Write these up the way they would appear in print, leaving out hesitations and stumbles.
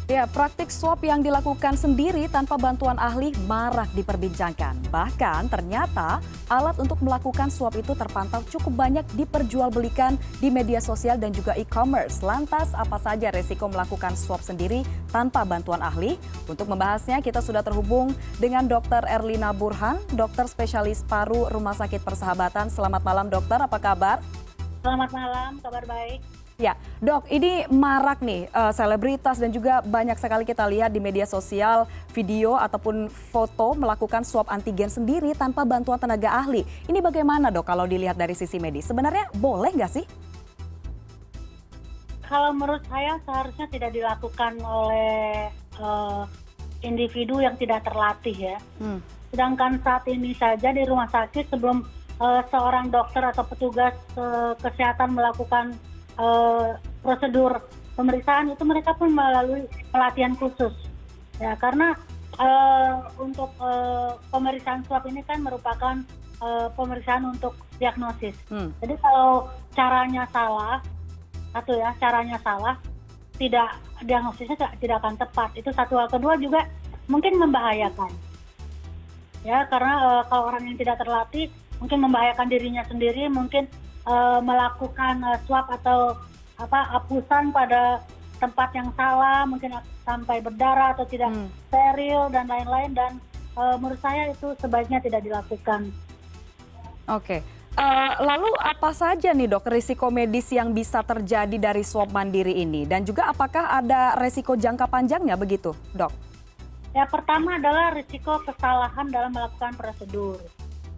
Ya, praktik swab yang dilakukan sendiri tanpa bantuan ahli marak diperbincangkan. Bahkan ternyata alat untuk melakukan swab itu terpantau cukup banyak diperjualbelikan di media sosial dan juga e-commerce. Lantas apa saja resiko melakukan swab sendiri tanpa bantuan ahli? Untuk membahasnya kita sudah terhubung dengan Dr. Erlina Burhan, dokter spesialis paru Rumah Sakit Persahabatan. Selamat malam dokter, apa kabar? Selamat malam, kabar baik. Ya, dok, ini marak nih selebritas dan juga banyak sekali kita lihat di media sosial video ataupun foto melakukan swab antigen sendiri tanpa bantuan tenaga ahli. Ini bagaimana dok kalau dilihat dari sisi medis? Sebenarnya boleh nggak sih? Kalau menurut saya seharusnya tidak dilakukan oleh individu yang tidak terlatih ya. Sedangkan saat ini saja di rumah sakit sebelum seorang dokter atau petugas kesehatan melakukan prosedur pemeriksaan itu mereka pun melalui pelatihan khusus ya, karena untuk pemeriksaan swab ini kan merupakan pemeriksaan untuk diagnosis. Jadi kalau caranya salah tidak, diagnosisnya tidak akan tepat. Itu satu. Hal kedua juga mungkin membahayakan ya, karena kalau orang yang tidak terlatih mungkin membahayakan dirinya sendiri, mungkin melakukan swab atau hapusan pada tempat yang salah, mungkin sampai berdarah atau tidak steril dan lain-lain, dan menurut saya itu sebaiknya tidak dilakukan. Oke, lalu apa saja nih dok risiko medis yang bisa terjadi dari swab mandiri ini? Dan juga apakah ada risiko jangka panjangnya begitu dok? Ya, pertama adalah risiko kesalahan dalam melakukan prosedur.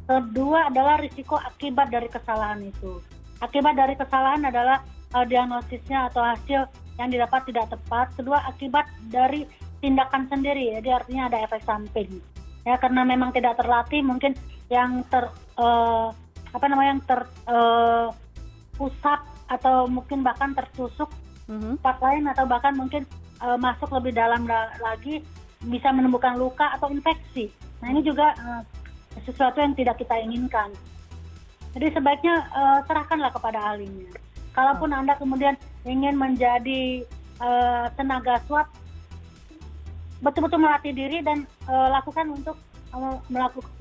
Kedua adalah risiko akibat dari kesalahan itu. Akibat dari kesalahan adalah diagnosisnya atau hasil yang didapat tidak tepat. Kedua, akibat dari tindakan sendiri, jadi artinya ada efek samping. Ya, karena memang tidak terlatih, mungkin yang terusap atau mungkin bahkan tertusuk tempat lain, atau bahkan mungkin masuk lebih dalam lagi, bisa menimbulkan luka atau infeksi. Nah, ini juga sesuatu yang tidak kita inginkan. Jadi sebaiknya serahkanlah kepada ahlinya. Kalaupun Anda kemudian ingin menjadi tenaga swab, betul-betul melatih diri dan lakukan untuk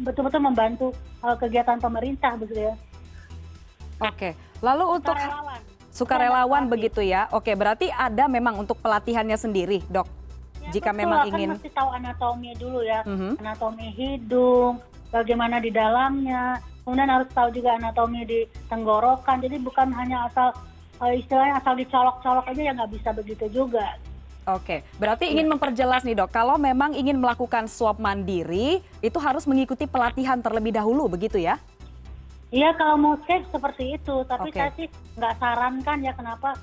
betul-betul membantu kegiatan pemerintah begitu ya. Oke, lalu untuk sukarelawan begitu ya. Oke, berarti ada memang untuk pelatihannya sendiri, dok. Ya, jika betul, memang kan ingin mesti tahu anatomi dulu ya, anatomi hidung, bagaimana di dalamnya, kemudian harus tahu juga anatomi di tenggorokan. Jadi bukan hanya asal istilahnya asal dicolok-colok aja, ya nggak bisa begitu juga. Oke, berarti ingin memperjelas nih dok, kalau memang ingin melakukan swab mandiri itu harus mengikuti pelatihan terlebih dahulu begitu ya? Iya, kalau mau safe seperti itu, tapi saya sih nggak sarankan ya. Kenapa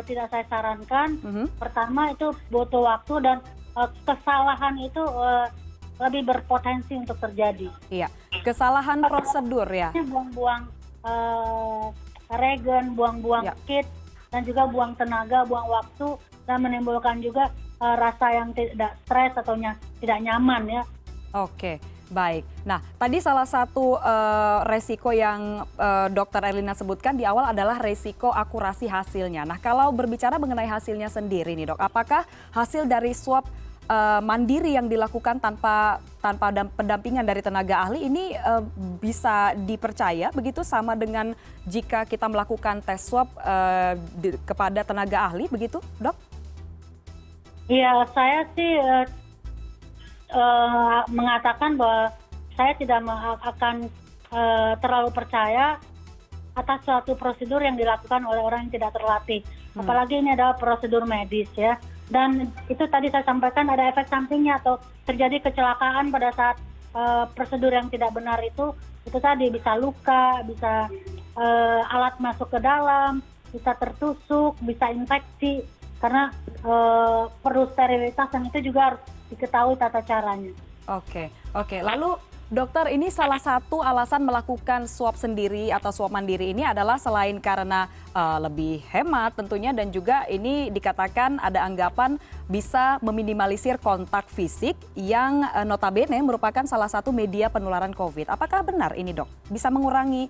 tidak saya sarankan? Pertama, itu butuh waktu dan kesalahan itu lebih berpotensi untuk terjadi. Iya, kesalahan prosedur ya. Buang-buang regen, buang-buang kit, dan juga buang tenaga, buang waktu, dan menimbulkan juga rasa yang tidak stres atau tidak nyaman ya. Oke, baik. Nah, tadi salah satu resiko yang Dr. Erlina sebutkan di awal adalah resiko akurasi hasilnya. Nah, kalau berbicara mengenai hasilnya sendiri nih dok, apakah hasil dari swab mandiri yang dilakukan tanpa pendampingan dari tenaga ahli ini bisa dipercaya begitu, sama dengan jika kita melakukan tes swab kepada tenaga ahli begitu, dok? Iya, saya sih mengatakan bahwa saya tidak akan terlalu percaya atas suatu prosedur yang dilakukan oleh orang yang tidak terlatih. Apalagi ini adalah prosedur medis ya. Dan itu tadi saya sampaikan ada efek sampingnya atau terjadi kecelakaan pada saat prosedur yang tidak benar itu tadi bisa luka, bisa alat masuk ke dalam, bisa tertusuk, bisa infeksi, karena perlu sterilitas, dan itu juga harus diketahui tata caranya. Oke. Lalu dokter, ini salah satu alasan melakukan swab sendiri atau swab mandiri ini adalah selain karena lebih hemat tentunya, dan juga ini dikatakan ada anggapan bisa meminimalisir kontak fisik yang notabene merupakan salah satu media penularan COVID. Apakah benar ini dok? Bisa mengurangi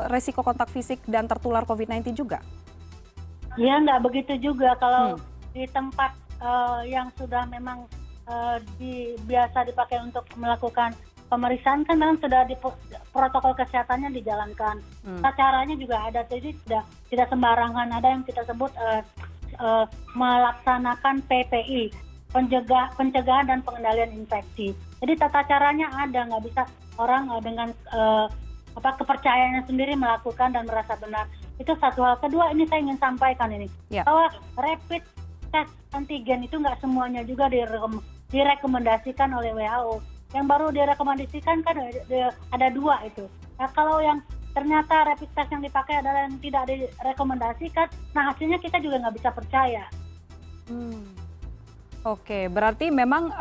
resiko kontak fisik dan tertular COVID-19 juga? Ya, nggak begitu juga. Kalau di tempat yang sudah memang biasa dipakai untuk melakukan pemeriksaan kan memang sudah protokol kesehatannya dijalankan. Caranya juga ada, jadi tidak sembarangan. Ada yang kita sebut melaksanakan PPI, pencegahan dan pengendalian infeksi. Jadi tata caranya ada, nggak bisa orang dengan kepercayaannya sendiri melakukan dan merasa benar. Itu satu hal. Kedua, ini saya ingin sampaikan ini bahwa rapid test antigen itu nggak semuanya juga direkomendasikan oleh WHO. Yang baru direkomendasikan kan ada 2 itu. Nah, kalau yang ternyata rapid test yang dipakai adalah yang tidak direkomendasikan, nah hasilnya kita juga nggak bisa percaya. Oke, berarti memang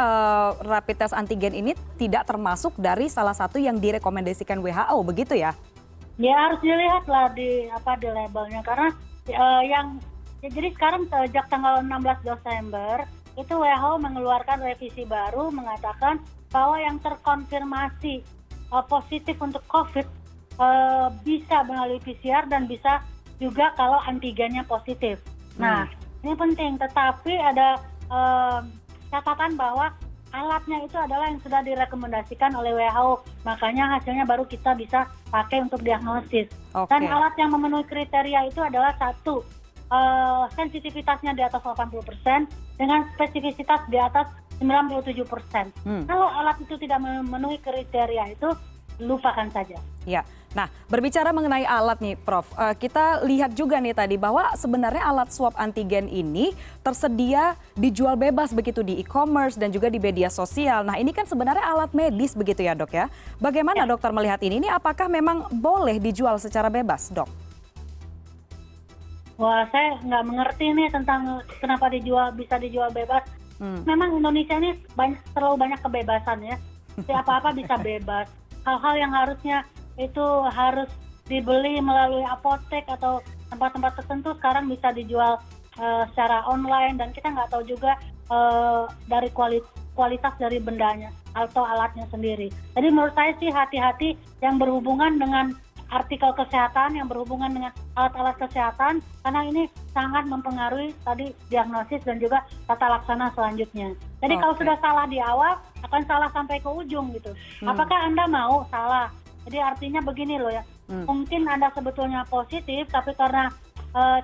rapid test antigen ini tidak termasuk dari salah satu yang direkomendasikan WHO, begitu ya? Ya harus dilihat lah di labelnya, karena jadi sekarang sejak tanggal 16 Desember itu WHO mengeluarkan revisi baru mengatakan bahwa yang terkonfirmasi positif untuk COVID bisa melalui PCR dan bisa juga kalau antigennya positif. Nah, ini penting, tetapi ada catatan bahwa alatnya itu adalah yang sudah direkomendasikan oleh WHO, makanya hasilnya baru kita bisa pakai untuk diagnosis. Dan alat yang memenuhi kriteria itu adalah satu, sensitivitasnya di atas 80% dengan spesifisitas di atas 97%. Kalau alat itu tidak memenuhi kriteria itu, lupakan saja. Ya, nah berbicara mengenai alat nih Prof, kita lihat juga nih tadi bahwa sebenarnya alat swab antigen ini tersedia dijual bebas begitu di e-commerce dan juga di media sosial. Nah ini kan sebenarnya alat medis begitu ya dok ya. Bagaimana dokter melihat ini? Ini apakah memang boleh dijual secara bebas dok? Wah, saya nggak mengerti nih tentang kenapa bisa dijual bebas. Memang Indonesia ini terlalu banyak kebebasan ya. Apa-apa bisa bebas. Hal-hal yang harusnya itu harus dibeli melalui apotek atau tempat-tempat tertentu sekarang bisa dijual secara online, dan kita nggak tahu juga dari kualitas dari bendanya atau alatnya sendiri. Jadi menurut saya sih hati-hati yang berhubungan dengan artikel kesehatan, yang berhubungan dengan alat-alat kesehatan, karena ini sangat mempengaruhi tadi diagnosis dan juga tata laksana selanjutnya. Jadi kalau sudah salah di awal, akan salah sampai ke ujung gitu. Apakah Anda mau salah? Jadi artinya begini loh ya, mungkin Anda sebetulnya positif, tapi karena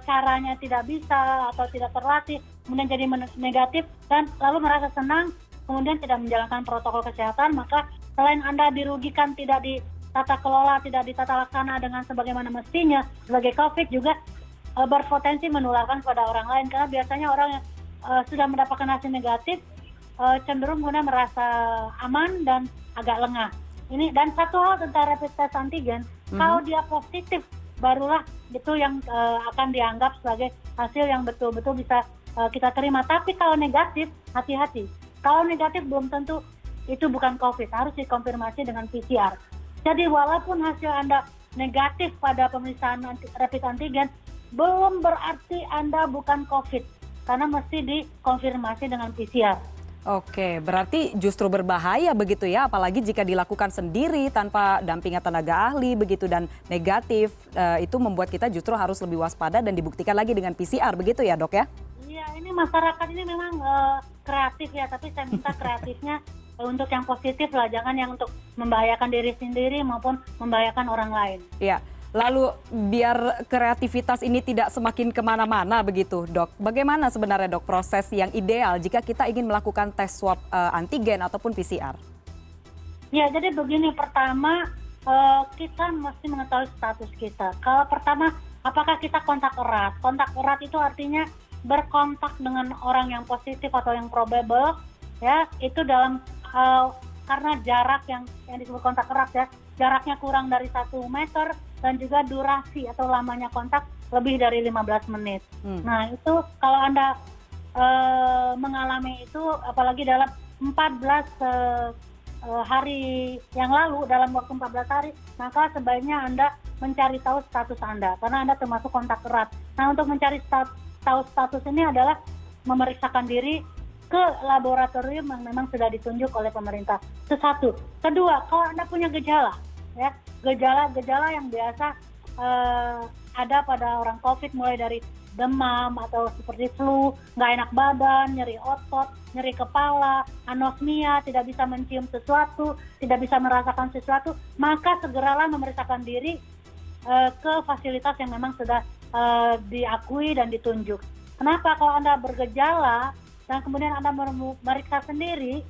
caranya tidak bisa atau tidak terlatih, kemudian jadi negatif dan lalu merasa senang, kemudian tidak menjalankan protokol kesehatan, maka selain Anda dirugikan, tidak ditata kelola, tidak ditata laksana dengan sebagaimana mestinya, sebagai COVID juga berpotensi menularkan kepada orang lain, karena biasanya orang yang sudah mendapatkan hasil negatif cenderung kemudian merasa aman dan agak lengah. Ini dan satu hal tentang rapid test antigen, kalau dia positif barulah itu yang akan dianggap sebagai hasil yang betul-betul bisa kita terima. Tapi kalau negatif, hati-hati. Kalau negatif belum tentu itu bukan COVID, harus dikonfirmasi dengan PCR. Jadi walaupun hasil Anda negatif pada pemeriksaan rapid antigen, belum berarti Anda bukan COVID, karena mesti dikonfirmasi dengan PCR. Oke, berarti justru berbahaya begitu ya, apalagi jika dilakukan sendiri tanpa dampingan tenaga ahli begitu dan negatif, itu membuat kita justru harus lebih waspada dan dibuktikan lagi dengan PCR begitu ya dok ya? Iya, ini masyarakat ini memang kreatif ya, tapi saya minta kreatifnya untuk yang positif lah, jangan yang untuk membahayakan diri sendiri maupun membahayakan orang lain. Iya, lalu biar kreativitas ini tidak semakin kemana-mana begitu dok, bagaimana sebenarnya dok proses yang ideal jika kita ingin melakukan tes swab antigen ataupun PCR? Ya, jadi begini, pertama kita mesti mengetahui status kita. Kalau pertama, apakah kita kontak erat? Kontak erat itu artinya berkontak dengan orang yang positif atau yang probable, ya, itu dalam karena jarak yang disebut kontak erat ya, jaraknya kurang dari 1 meter dan juga durasi atau lamanya kontak lebih dari 15 menit. Nah itu kalau Anda mengalami itu, apalagi dalam 14 hari yang lalu, dalam waktu 14 hari, maka sebaiknya Anda mencari tahu status Anda, karena Anda termasuk kontak erat. Nah untuk mencari tahu status ini adalah memeriksakan diri ke laboratorium yang memang sudah ditunjuk oleh pemerintah. Itu satu. Kedua, kalau Anda punya gejala, ya, gejala yang biasa ada pada orang COVID, mulai dari demam atau seperti flu, nggak enak badan, nyeri otot, nyeri kepala, anosmia, tidak bisa mencium sesuatu, tidak bisa merasakan sesuatu, maka segeralah memeriksakan diri ke fasilitas yang memang sudah diakui dan ditunjuk. Kenapa? Kalau Anda bergejala dan kemudian Anda memeriksa sendiri,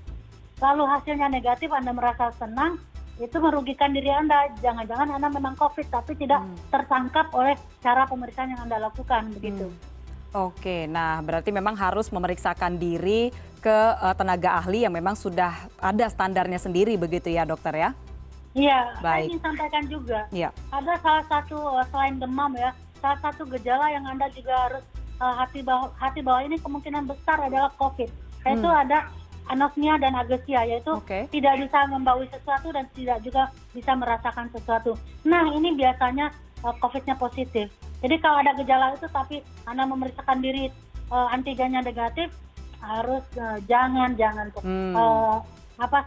lalu hasilnya negatif, Anda merasa senang, itu merugikan diri Anda. Jangan-jangan Anda memang COVID tapi tidak tertangkap oleh cara pemeriksaan yang Anda lakukan, begitu. Oke, nah berarti memang harus memeriksakan diri ke tenaga ahli yang memang sudah ada standarnya sendiri begitu ya dokter ya? Iya, saya Baik. ingin sampaikan juga. Iya. Ada salah satu selain demam ya, salah satu gejala yang Anda juga harus hati bahwa ini kemungkinan besar adalah COVID. Yaitu ada anosmia dan agesia, yaitu Oke. tidak bisa membaui sesuatu dan tidak juga bisa merasakan sesuatu. Nah, ini biasanya COVID-nya positif. Jadi kalau ada gejala itu tapi Anda memeriksakan diri antigennya negatif, harus jangan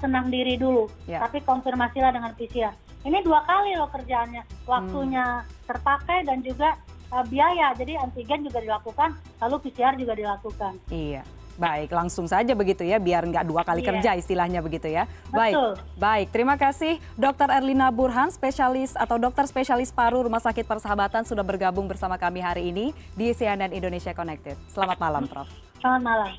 senang diri dulu. Ya. Tapi konfirmasilah dengan PCR. Ini 2 kali loh kerjaannya. Waktunya terpakai dan juga biaya. Jadi antigen juga dilakukan, lalu PCR juga dilakukan. Iya. Baik, langsung saja begitu ya, biar nggak 2 kali kerja istilahnya begitu ya. Baik, Betul. baik. Terima kasih Dr. Erlina Burhan, spesialis atau dokter spesialis paru Rumah Sakit Persahabatan sudah bergabung bersama kami hari ini di CNN Indonesia Connected. Selamat malam, Prof. Selamat malam.